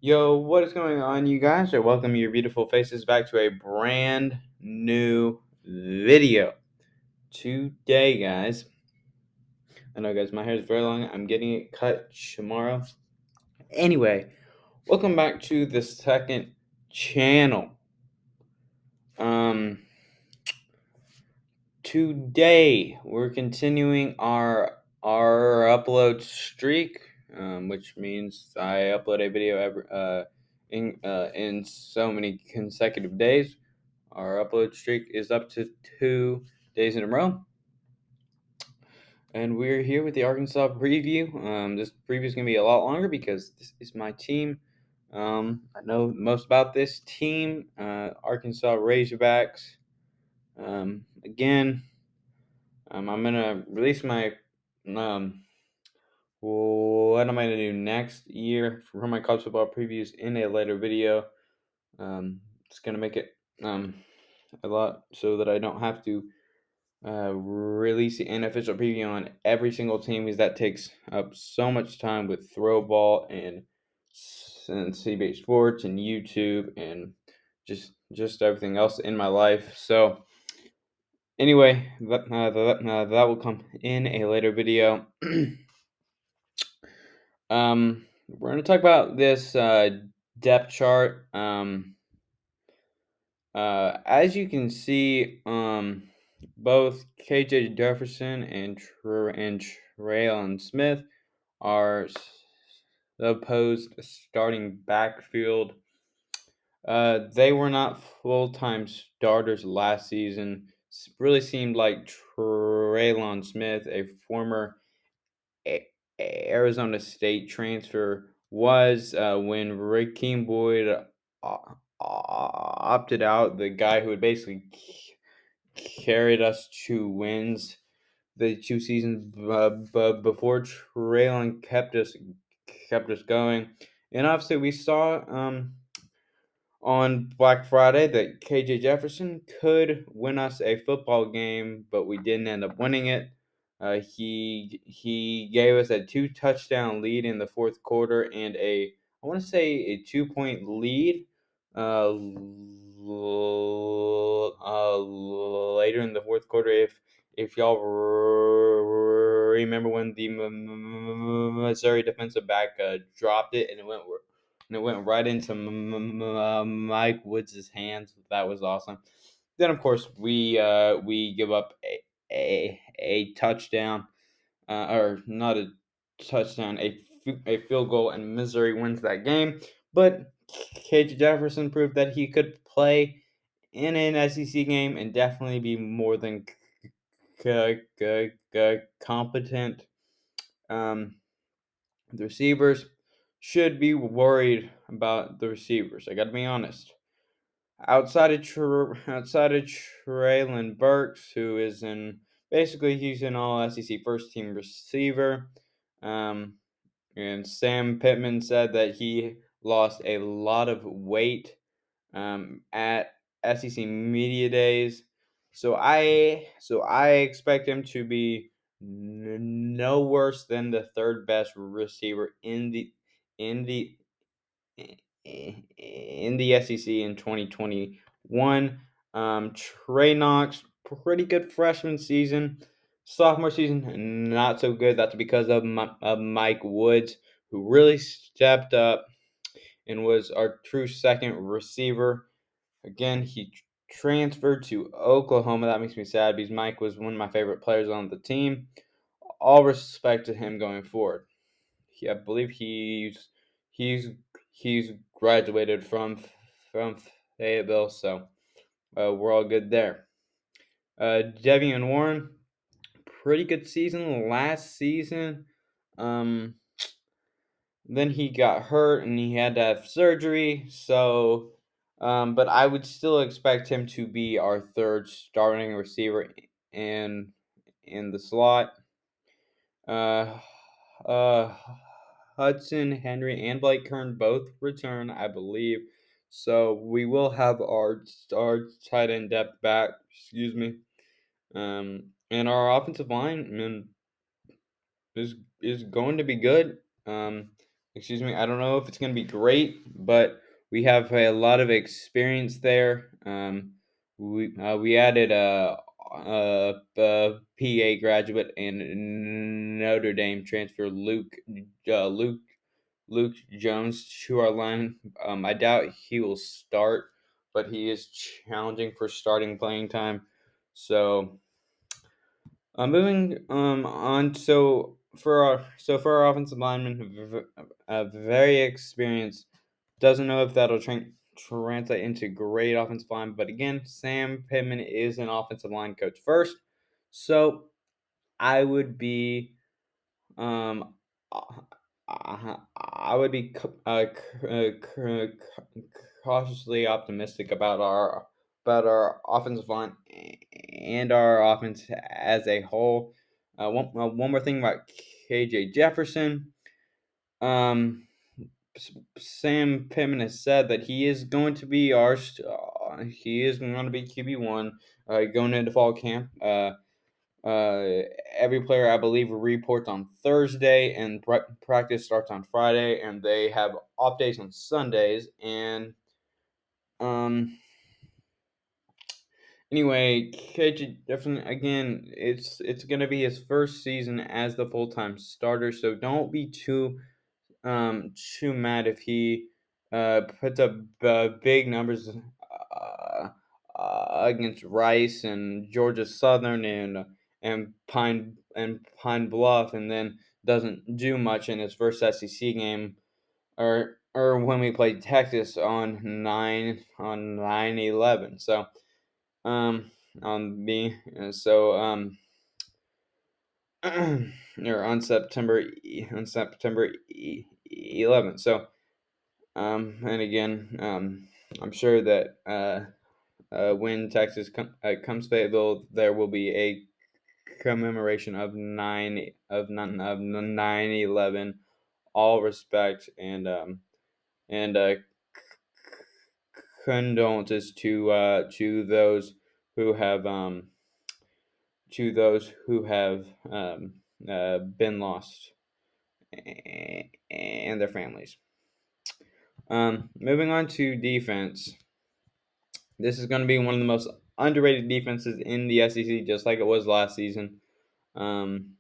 Yo, what is going on, you guys? I welcome your beautiful faces back to a brand new video. Today, guys, I know, guys, my hair is very long. I'm getting it cut tomorrow. Anyway, welcome back to the second channel. Um, Today we're continuing our upload streak, which means I upload a video in so many consecutive days. Our upload streak is up to 2 days in a row. And we're here with the Arkansas preview. This preview is going to be a lot longer because this is my team. I know most about this team, Arkansas Razorbacks. Again, I'm going to release my what am I going to do next year for my college football previews in a later video. It's going to make it a lot so that I don't have to release the unofficial preview on every single team, because that takes up so much time with throw ball and cbhsports and YouTube and just everything else in my life. So anyway, that will come in a later video. We're going to talk about this depth chart. As you can see, both KJ Jefferson and Traylon Smith are supposed starting backfield. They were not full-time starters last season. Really seemed like Traylon Smith, a former Arizona State transfer, was when Rakeem Boyd opted out, the guy who had basically carried us to wins the 2 seasons before. Traylon kept us going, and obviously we saw on Black Friday that KJ Jefferson could win us a football game, but we didn't end up winning it. He gave us a 2 touchdown lead in the fourth quarter and I want to say a 2 point lead later in the fourth quarter. If y'all remember when the Missouri defensive back dropped it and it went right into Mike Woods' hands. That was awesome. Then of course we give up a touchdown, or not a touchdown, a field goal, and Missouri wins that game. But KJ Jefferson proved that he could play in an SEC game and definitely be more than competent. The receivers should be worried about the receivers. I got to be honest. Outside of Traylon Burks, who is he's an all SEC first team receiver. And Sam Pittman said that he lost a lot of weight at SEC media days. So I expect him to be no worse than the third best receiver in the in the SEC in 2021. Trey Knox, pretty good freshman season. Sophomore season, not so good. That's because of Mike Woods, who really stepped up and was our true second receiver. Again, he transferred to Oklahoma. That makes me sad because Mike was one of my favorite players on the team. All respect to him going forward. I believe he's he's graduated from Fayetteville, so we're all good there. Devian Warren, pretty good season last season. Then he got hurt and he had to have surgery. So, but I would still expect him to be our third starting receiver in the slot. Uh, uh, Hudson, Henry, and Blake Kern both return, I believe. So we will have our tight end depth back. Excuse me. And our offensive line is going to be good. Excuse me. I don't know if it's going to be great, but we have a lot of experience there. We added a PA graduate and Notre Dame transfer Luke Luke Jones to our line. I doubt he will start, but he is challenging for starting playing time. So moving on, for our offensive lineman, very experienced. Doesn't know if that'll translate into great offensive line, but again, Sam Pittman is an offensive line coach first, so I would be um I would be cautiously optimistic about our offensive line and our offense as a whole. One more thing about KJ Jefferson. Um, Sam Pittman has said that he is going to be he is going to be QB1 going into fall camp. Uh, every player, I believe, reports on Thursday, and practice starts on Friday, and they have off days on Sundays. And um, anyway, KJ definitely again, it's gonna be his first season as the full time starter, so don't be too mad if he puts up big numbers against Rice and Georgia Southern and Pine Bluff, and then doesn't do much in his first SEC game, or when we played Texas on 9/11. So on me so or on September 11th. So and again, I'm sure that when Texas comes Fayetteville, there will be a commemoration of 9/11. All respect and condolences who have um, to those who have been lost and their families. Moving on to defense. This is going to be one of the most underrated defenses in the SEC, just like it was last season. Um,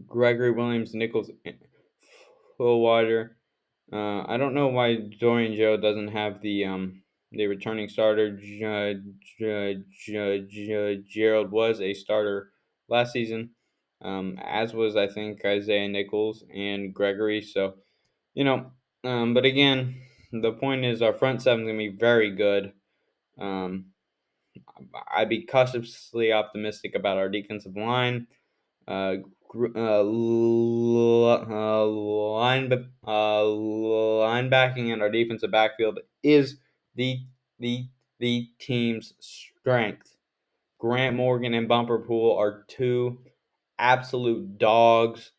Gregory Williams, Nichols, Fullwater. I don't know why Dorian Joe doesn't have the returning starter. Gerald was a starter last season, as was I think Isaiah Nichols and Gregory. So but again, the point is our front seven is gonna be very good. Um, I'd be cautiously optimistic about our defensive line. Linebacking and our defensive backfield is the the the team's strength. Grant Morgan and Bumper Pool are two absolute dogs.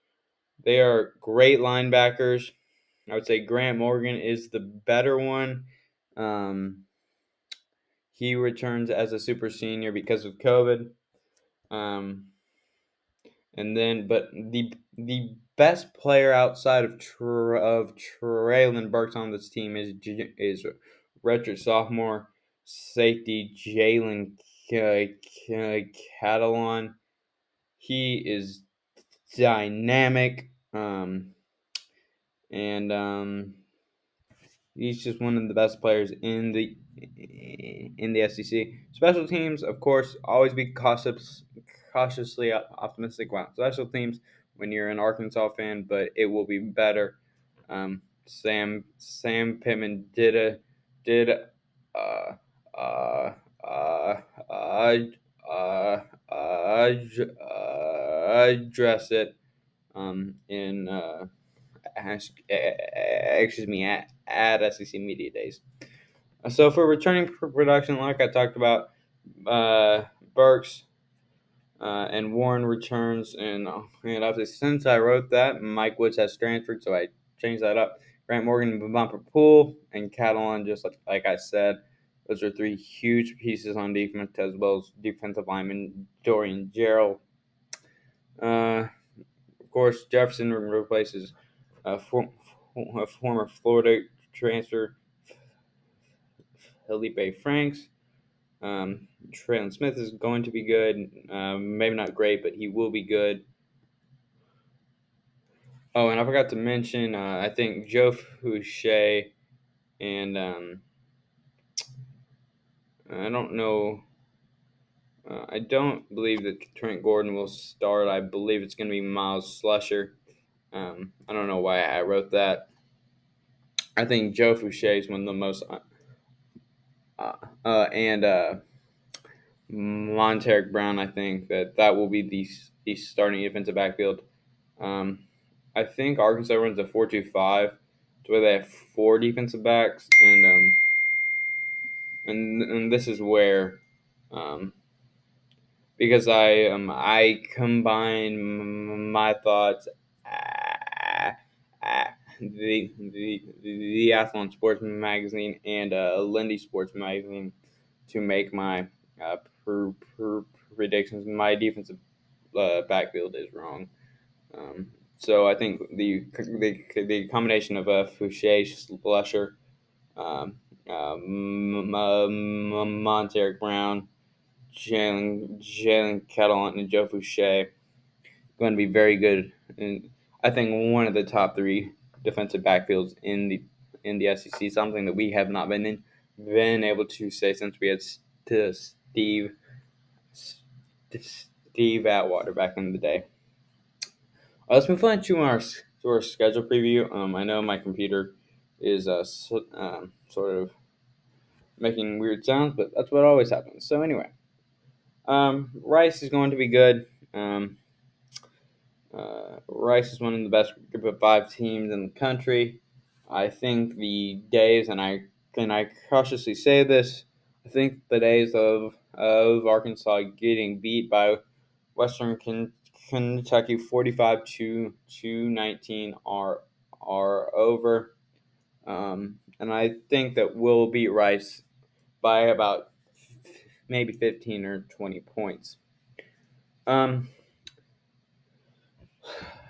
They are great linebackers. I would say Grant Morgan is the better one. Um, he returns as a super senior because of COVID. Um, And then, but the best player outside of Traylon Burks on this team is redshirt sophomore safety Jalen Catalon. He is dynamic, and he's just one of the best players in the SEC. Special teams, of course, always be cautiously optimistic about special teams when you're an Arkansas fan, but it will be better. Sam Pittman did uh uh uh uh uh, address it in excuse me, at SEC Media Days. So for returning production, like I talked about, Burks and Warren returns, and obviously since I wrote that, Mike Woods has transferred, so I changed that up. Grant Morgan, Bumper Pool, and Catalan, just like I said, those are three huge pieces on defense, as well as defensive lineman Dorian Gerald. Of course, Jefferson replaces former Florida transfer Felipe Franks. Traylon Smith is going to be good. Maybe not great, but he will be good. Oh, and I forgot to mention, I think Joe Fouché and I don't know. I don't believe that Trent Gordon will start. I believe it's going to be Miles Slusher. I don't know why I wrote that. I think Joe Fouché is one of the most, and Monteric Brown. I think that will be the starting defensive backfield. Um, I think Arkansas runs a 4-2-5, to where they have four defensive backs, and this is where, um, because I combine my thoughts, the Athlon Sports Magazine and Lindy Sports Magazine to make my uh, predictions. My defensive backfield is wrong. Um, so I think the combination of Fouché, Slusher, um, Monteric Brown, Jalen Kettle, and Joe Fouché going to be very good, and I think one of the top three defensive backfields in the SEC. Something that we have not been able to say since we had Steve Atwater back in the day. Let's move on to our schedule preview. I know my computer is sort of making weird sounds, but that's what always happens. So anyway, Rice is going to be good. Rice is one of the best group of five teams in the country. I think the days, and I cautiously say this, I think the days of Arkansas getting beat by Western Kentucky 45-19 are over. And I think that we'll beat Rice by about maybe 15 or 20 points.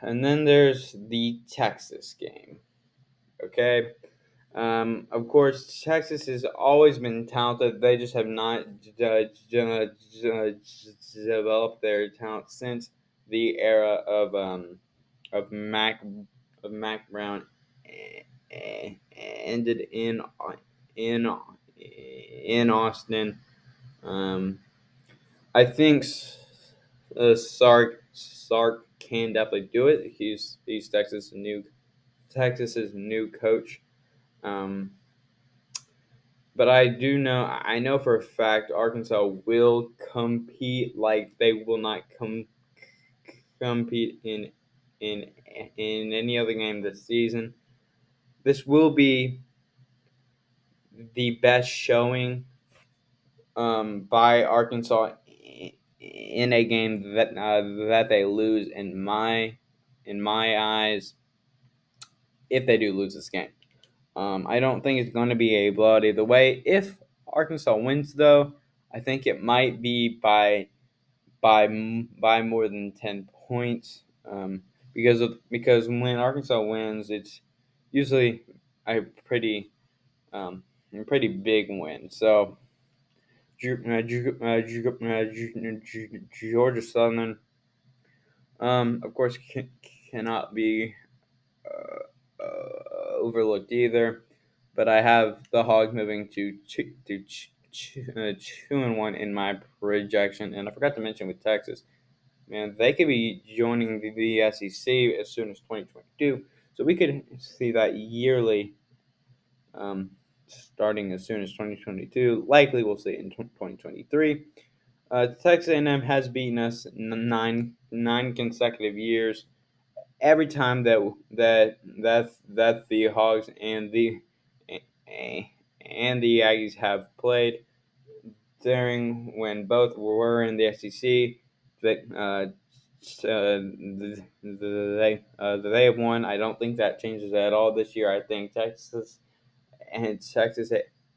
And then there's the Texas game. Okay. Of course, Texas has always been talented. They just have not developed their talent since the era of Mac Brown ended in in Austin. Um, I think Sark can definitely do it. He's Texas's new coach. Um, but I know for a fact Arkansas will compete like they will not compete in in any other game this season. This will be the best showing by Arkansas in a game that they lose in my eyes, if they do lose this game. I don't think it's going to be a blowout either way. If Arkansas wins, though, I think it might be by more than 10 points. Because when Arkansas wins, it's usually a um, pretty big win. So Georgia Southern, of course, cannot be overlooked either. But I have the Hogs moving to 2-1 in my projection, and I forgot to mention with Texas, man, they could be joining the SEC as soon as 2022. So we could see that yearly, starting as soon as 2022. Likely, we'll see it in 2023. Texas A&M has beaten us nine consecutive years. Every time that the Hogs and the Aggies have played during when both were in the SEC, they have won. I don't think that changes at all this year. I think Texas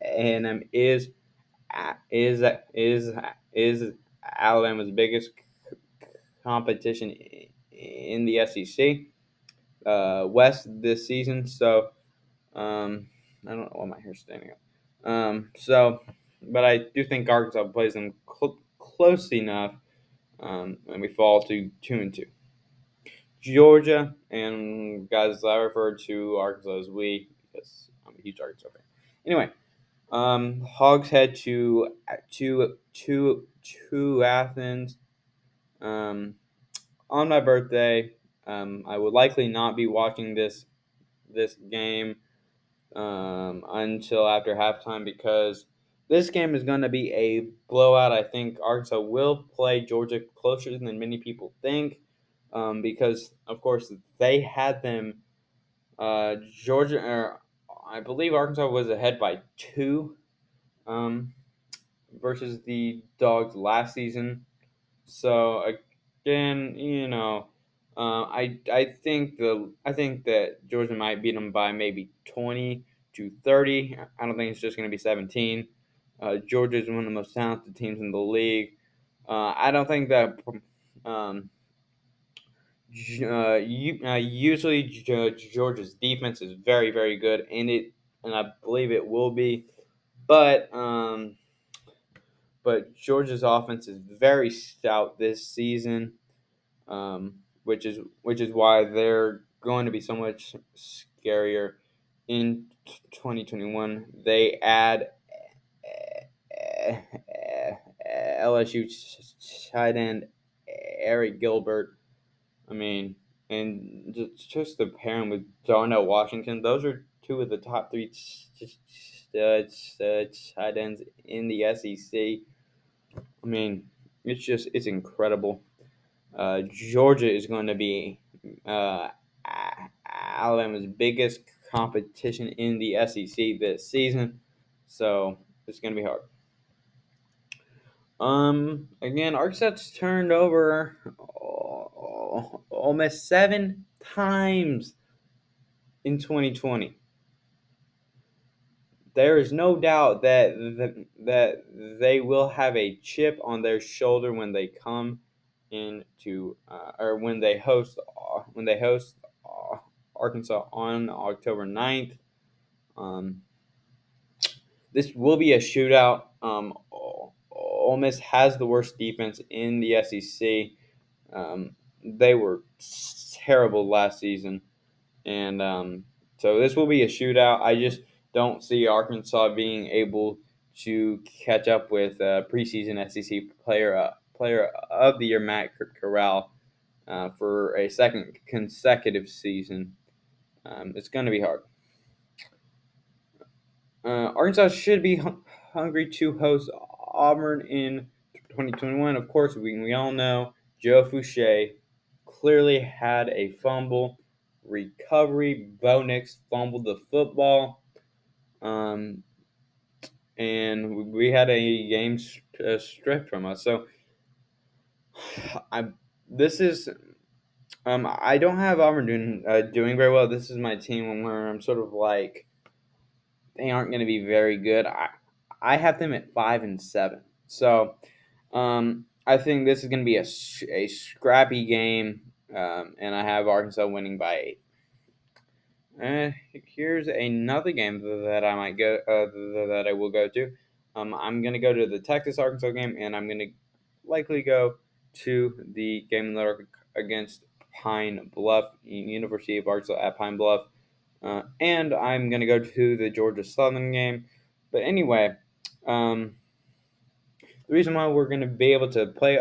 A&M is is is Alabama's biggest competition in the SEC. West this season. So I don't know why my hair's standing up. But I do think Arkansas plays them close enough, and we fall to 2-2. Georgia, and guys, I refer to Arkansas as we because I'm a huge Arkansas fan. Anyway, Hogs head to Athens um, on my birthday. I would likely not be watching this game until after halftime because this game is going to be a blowout. I think Arkansas will play Georgia closer than many people think because, of course, they had them. Georgia, I believe Arkansas was ahead by 2 um, versus the Dogs last season. So again, I think that Georgia might beat them by maybe 20 to 30. I don't think it's just going to be 17. Georgia is one of the most talented teams in the league. I don't think that um, usually Georgia's defense is very very good, and I believe it will be, but Georgia's offense is very stout this season, which is why they're going to be so much scarier in 2021. They add LSU tight end Eric Gilbert. I mean, and just to pair him with Darnell Washington, those are two of the top three tight ends in the SEC. I mean, it's incredible. Georgia is going to be Alabama's biggest competition in the SEC this season, so it's going to be hard. Again, Arkansas turned over almost 7 times in 2020. There is no doubt that they will have a chip on their shoulder when they come into or when they host Arkansas on October 9th. Um, this will be a shootout. Ole Miss has the worst defense in the SEC. They were terrible last season, and so this will be a shootout. I just don't see Arkansas being able to catch up with preseason SEC player of the year Matt Corral for a second consecutive season. It's going to be hard. Arkansas should be hungry to host Auburn in 2021. Of course, we all know Joe Fouché clearly had a fumble recovery. Bo Nix fumbled the football, um, and we had a game stripped from us. So, I this is I don't have Auburn doing very well. This is my team where I'm sort of like they aren't going to be very good. I have them at 5-7. So I think this is going to be a scrappy game, and I have Arkansas winning by 8. Here's another game that I might go that I will go to. I'm going to go to the Texas Arkansas game, and I'm going to likely go to the game in the dark against Pine Bluff, University of Arkansas at Pine Bluff. And I'm going to go to the Georgia Southern game. But anyway, the reason why we're going to be able to play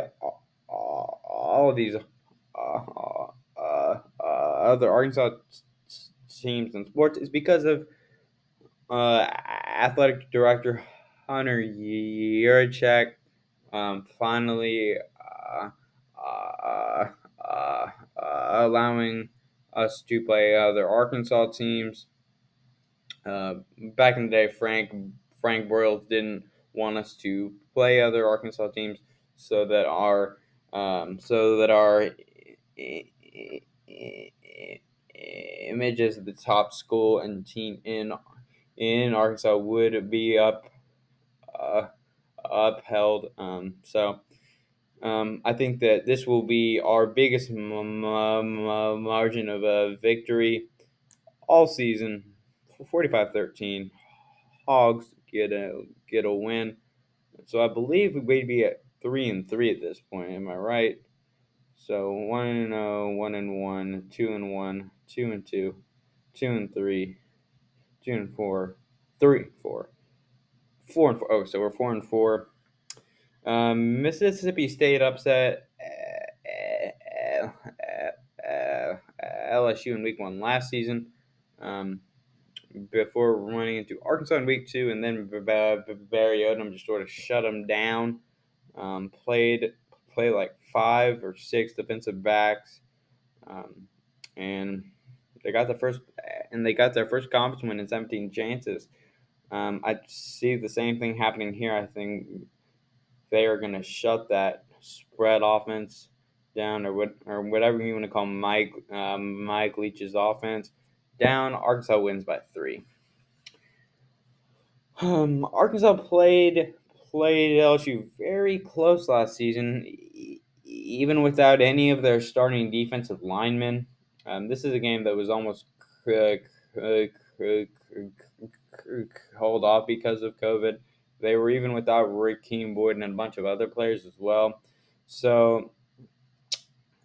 all of these other Arkansas teams and sports is because of athletic director Hunter Yurachek finally uh, allowing us to play other Arkansas teams. Back in the day, Frank Broyles didn't want us to play other Arkansas teams so that our image as the top school and team in Arkansas would be upheld. So I think that this will be our biggest margin of victory all season. 45-13. Hogs get a win. So I believe we'd be at 3-3 at this point. Am I right? So 1-0, 1-1, 2-1, 2-2, 2-3, 2-4, 3-4, 4-4. Oh, so we're 4-4. Mississippi State upset LSU in week 1 last season. Before running into Arkansas in week 2, and then Barry Odom just sort of shut them down. Played like 5 or 6 defensive backs, um, and they got their first conference win in 17 chances. I see the same thing happening here. I think they are going to shut that spread offense down, or whatever you want to call Mike Leach's offense down. Arkansas wins by 3. Arkansas played LSU very close last season, even without any of their starting defensive linemen. This is a game that was almost called off because of COVID. They were even without Rakeem Boyd and a bunch of other players as well. So,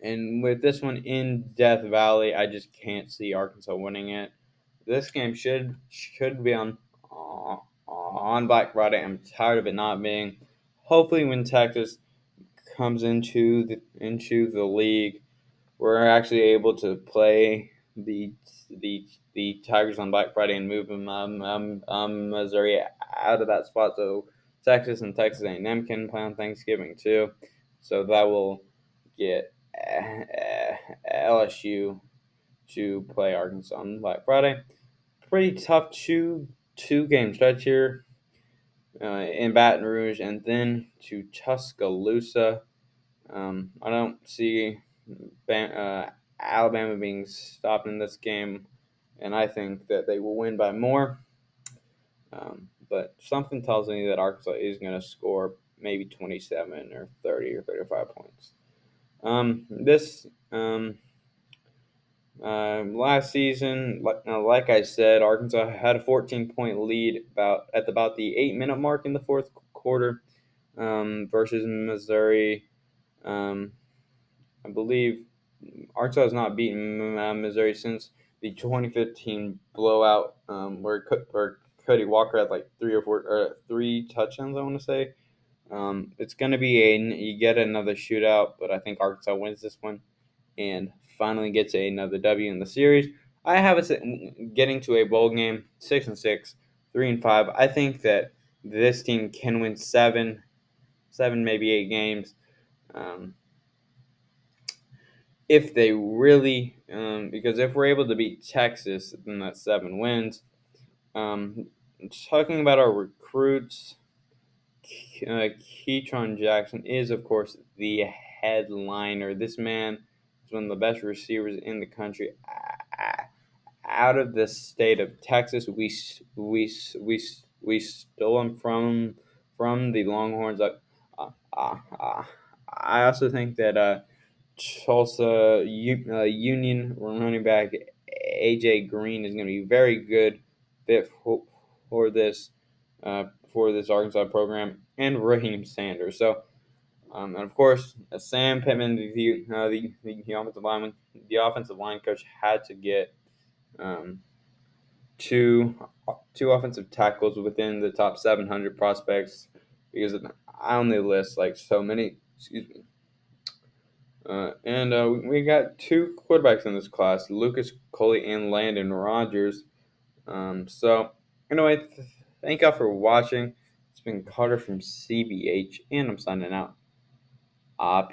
and with this one in Death Valley, I just can't see Arkansas winning it. This game should be on Black Friday. I'm tired of it not being. Hopefully, when Texas comes into the league, we're actually able to play the Tigers on Black Friday and move them Missouri out of that spot. So Texas and Texas A&M can play on Thanksgiving too. So that will get LSU to play Arkansas on Black Friday. Pretty tough two game stretch here in Baton Rouge, and then to Tuscaloosa. I don't see Alabama being stopped in this game, and I think that they will win by more. But something tells me that Arkansas is going to score maybe 27 or 30 or 35 points. This last season, like I said, Arkansas had a 14-point lead at about the 8-minute mark in the fourth quarter versus Missouri. I believe Arkansas has not beaten Missouri since the 2015 blowout, where Cody Walker had like 3 touchdowns. I want to say it's going to be you get another shootout, but I think Arkansas wins this one and finally gets another W in the series. I have it getting to a bowl game, 6-6, 3-5. I think that this team can win 7, maybe 8 games. If they really, because if we're able to beat Texas, then that's 7 wins. Talking about our recruits, Keytron Jackson is, of course, the headliner. This man is one of the best receivers in the country. Out of the state of Texas, we stole him from the Longhorns. I also think that Tulsa Union running back AJ Green is going to be very good fit for this Arkansas program, and Raheem Sanders. So, and of course, Sam Pittman, the offensive lineman, the offensive line coach had to get um, two offensive tackles within the top 700 prospects, because I only list like so many. Excuse me. And we got 2 quarterbacks in this class, Lucas Coley and Landon Rogers. So, anyway, thank y'all for watching. It's been Carter from CBH, and I'm signing out. Peace.